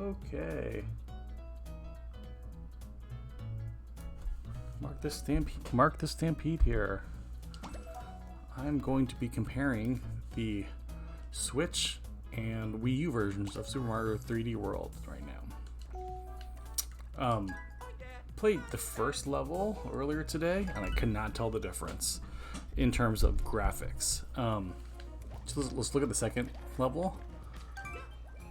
Okay. Mark the stampede here. I'm going to be comparing the Switch and Wii U versions of Super Mario 3D World right now. Played the first level earlier today, and I could not tell the difference in terms of graphics. So let's look at the second level.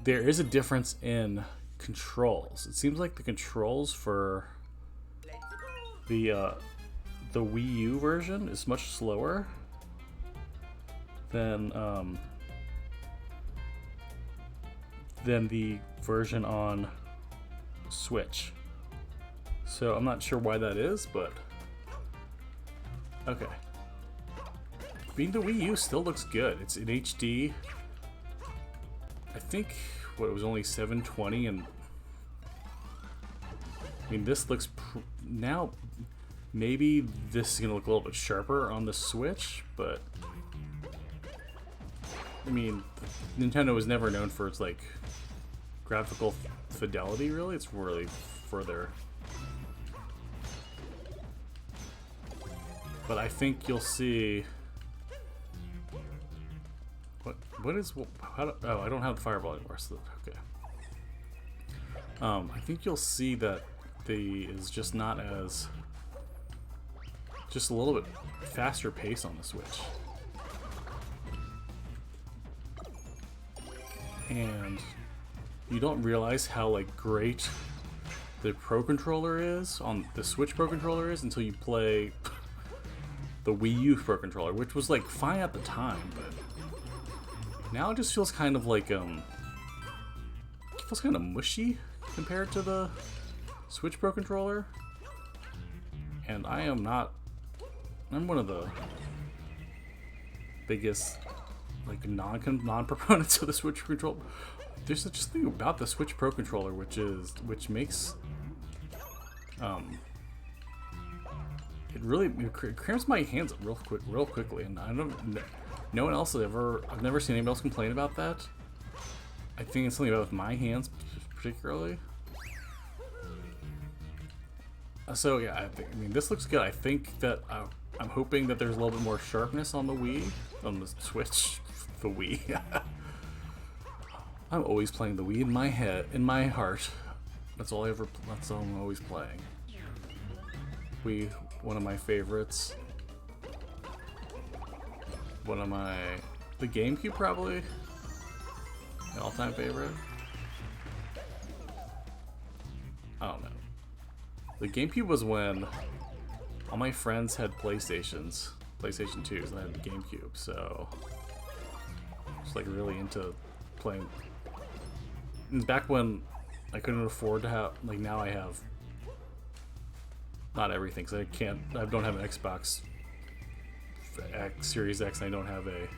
There is a difference in controls. It seems like the controls for the Wii U version is much slower than the version on Switch. So I'm not sure why that is, but okay. Being the Wii U still looks good. It's in HD. I think what, it was only 720, and I mean this looks now. Maybe this is gonna look a little bit sharper on the Switch, but I mean, Nintendo was never known for its like graphical fidelity. Really, it's really further. But I think you'll see. What is? How do, oh, I don't have the fireball anymore. So okay. I think you'll see that the is just not as. Just a little bit faster pace on the Switch. And you don't realize how like great the Pro Controller is on the Switch Pro Controller is until you play the Wii U Pro Controller, which was like fine at the time, but now it just feels kind of like it feels kind of mushy compared to the Switch Pro Controller. And I'm one of the biggest like non-proponents of the Switch controller. There's such a thing about the Switch Pro Controller which makes it cramps my hands up real quickly, and no one else I've never seen anybody else complain about that. I think it's something about with my hands particularly. So yeah, I mean this looks good. I think that I'm hoping that there's a little bit more sharpness on the Switch, the Wii. I'm always playing the Wii in my heart. That's all I'm always playing. Wii, one of my favorites. The GameCube probably, my all-time favorite. I don't know. The GameCube was when all my friends had PlayStation 2s, and I had the GameCube, so I was like really into playing. And back when I couldn't afford to have, like now I have not everything, because I don't have an Xbox Series X, and I don't have a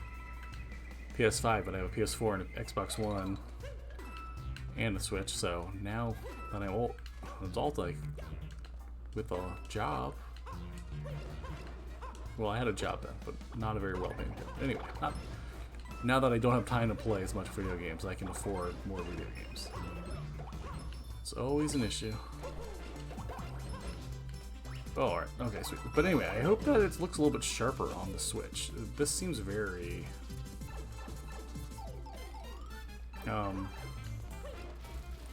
PS5, but I have a PS4 and an Xbox One and a Switch. So now that I'm an adult, like with a job. Well, I had a job then, but not a very well-paying job. Anyway, now that I don't have time to play as much video games, I can afford more video games. It's always an issue. Oh, alright, okay, sweet. But anyway, I hope that it looks a little bit sharper on the Switch. This seems very...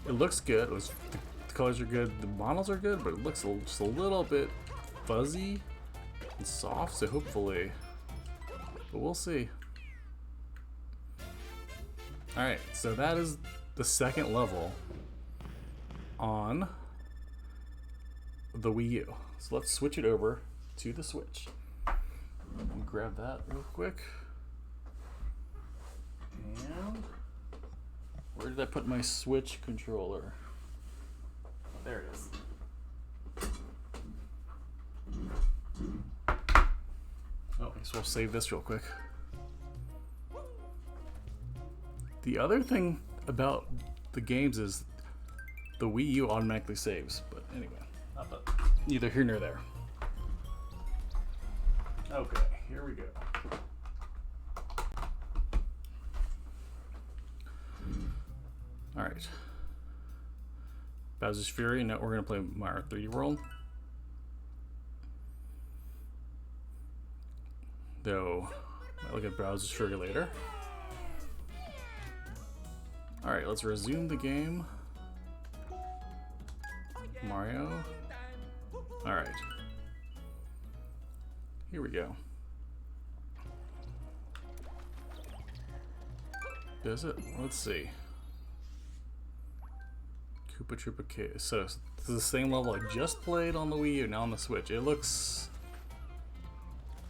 it looks good. The colors are good, the models are good, but it looks just a little bit fuzzy and soft, so hopefully, but we'll see. Alright, so that is the second level on the Wii U. So let's switch it over to the Switch. Let me grab that real quick. And where did I put my Switch controller? There it is. Oh, I guess we'll save this real quick. The other thing about the games is the Wii U automatically saves, but anyway, neither here nor there. Okay, here we go. All right. Bowser's Fury. Now we're gonna play Mario 3D World. Though, might look at Bowser's Fury later. Alright, let's resume the game. Mario. Alright. Here we go. Does it? Let's see. Koopa Troopa K. So, this is the same level I just played on the Wii U, now on the Switch. It looks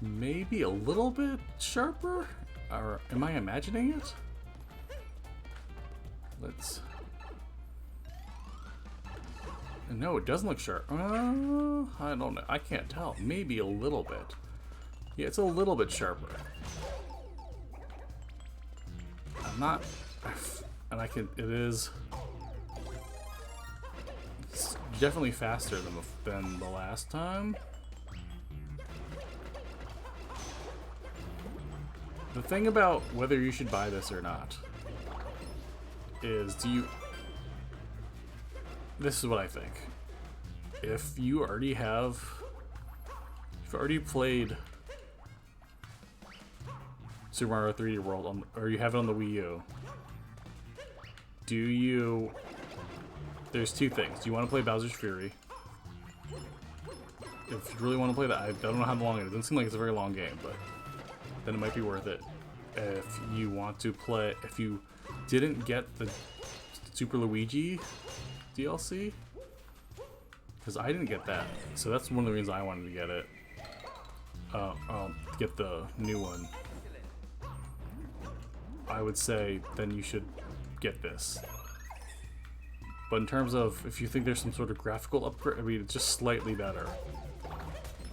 maybe a little bit sharper? Or am I imagining it? Let's... No, it doesn't look sharp. I don't know. I can't tell. Maybe a little bit. Yeah, it's a little bit sharper. I'm not... And I can... It is... It's definitely faster than the last time. The thing about whether you should buy this or not is, this is what I think. If you already played Super Mario 3D World or you have it on the Wii U, there's two things. Do you want to play Bowser's Fury? If you really want to play that, I don't know how long it is. It doesn't seem like it's a very long game, but then it might be worth it. If you want to play, if you didn't get the Super Luigi DLC, because I didn't get that, so that's one of the reasons I wanted to get it. Get the new one. I would say then you should get this. But in terms of if you think there's some sort of graphical upgrade, I mean, it's just slightly better.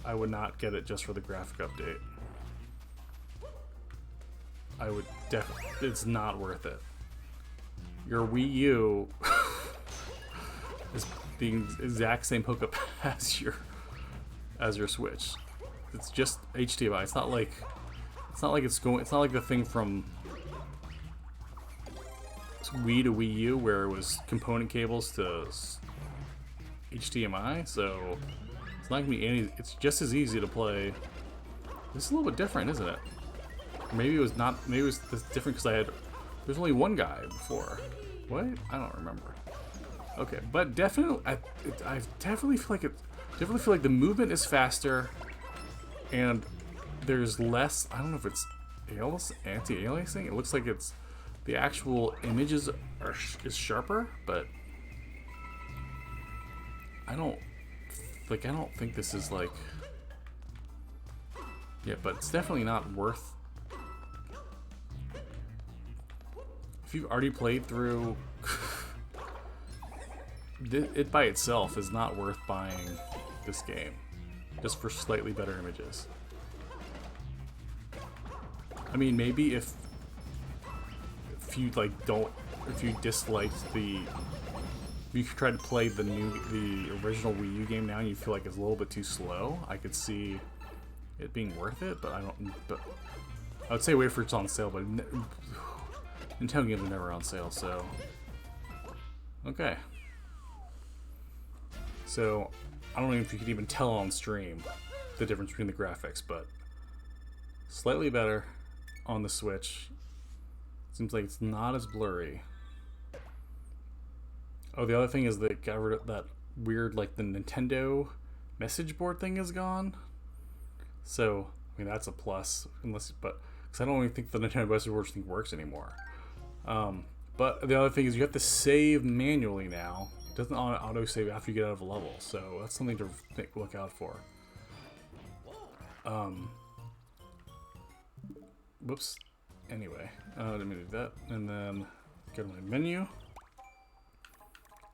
I would not get it just for the graphic update. I would definitely, it's not worth it. Your Wii U is the exact same hookup as your Switch. It's just HDMI. It's not like it's not like the thing from Wii to Wii U where it was component cables to HDMI. So it's not gonna be any. It's just as easy to play. This is a little bit different, isn't it? Maybe it was not. Maybe it was different because there's only one guy before. What? I don't remember. Okay, but definitely, I definitely feel like the movement is faster, and there's less. I don't know if it's anti-aliasing. It looks like it's the actual images is sharper, but I don't think this is like. Yeah, but it's definitely not worth. If you've already played through, it by itself is not worth buying this game, just for slightly better images. I mean, maybe if you disliked you try to play the original Wii U game now and you feel like it's a little bit too slow, I could see it being worth it, but I would say wait for it's on sale, but Nintendo games are never on sale, so okay. So I don't know if you could even tell on stream the difference between the graphics, but slightly better on the Switch. Seems like it's not as blurry. Oh, the other thing is they got rid of that weird, like, the Nintendo message board thing is gone. So, I mean, that's a plus, because I don't even think the Nintendo message board thing works anymore. But the other thing is you have to save manually now. It doesn't auto-save after you get out of a level, so that's something to look out for. Whoops. Anyway, let me do that, and then go to my menu.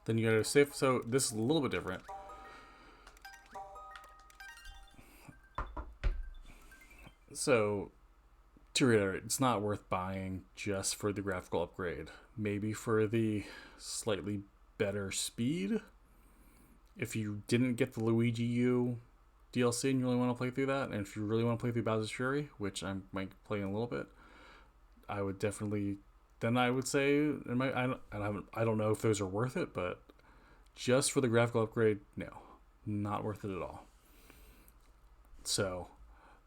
Then you gotta save. So this is a little bit different. So to reiterate, it's not worth buying just for the graphical upgrade. Maybe for the slightly better speed. If you didn't get the Luigi U DLC and you really want to play through that, and if you really want to play through Bowser's Fury, which I might play in a little bit, I would definitely. Then I would say, I don't know if those are worth it, but just for the graphical upgrade, no, not worth it at all. So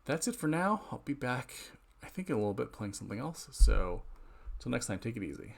that's it for now. I'll be back, I think, in a little bit playing something else. So until next time, take it easy.